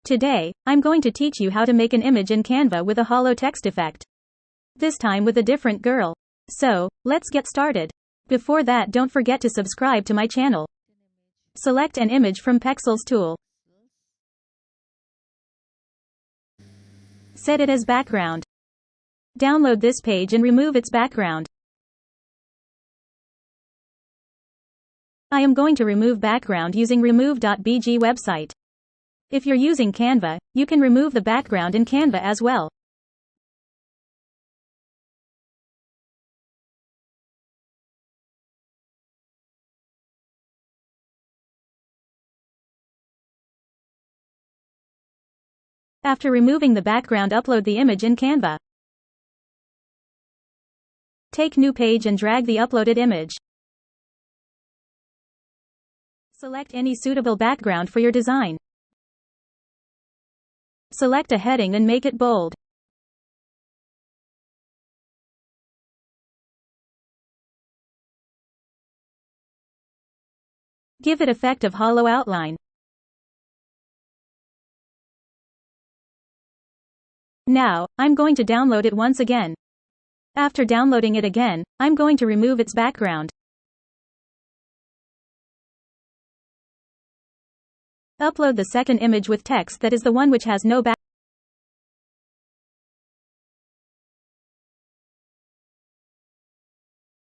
Today, I'm going to teach you how to make an image in Canva with a hollow text effect. This time with a different girl. So, let's get started. Before that, don't forget to subscribe to my channel. Select an image from Pexels tool. Set it as background. Download this page and remove its background. I am going to remove background using remove.bg website. If you're using Canva, you can remove the background in Canva as well. After removing the background, upload the image in Canva. Take new page and drag the uploaded image. Select any suitable background for your design. Select a heading and make it bold. Give it effect of hollow outline. Now, I'm going to download it once again. After downloading it again, I'm going to remove its background. Upload the second image with text that is the one which has no background.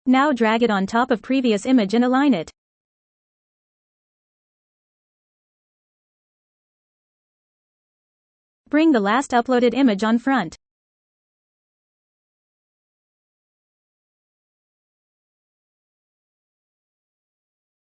Now drag it on top of previous image and align it. Bring the last uploaded image on front.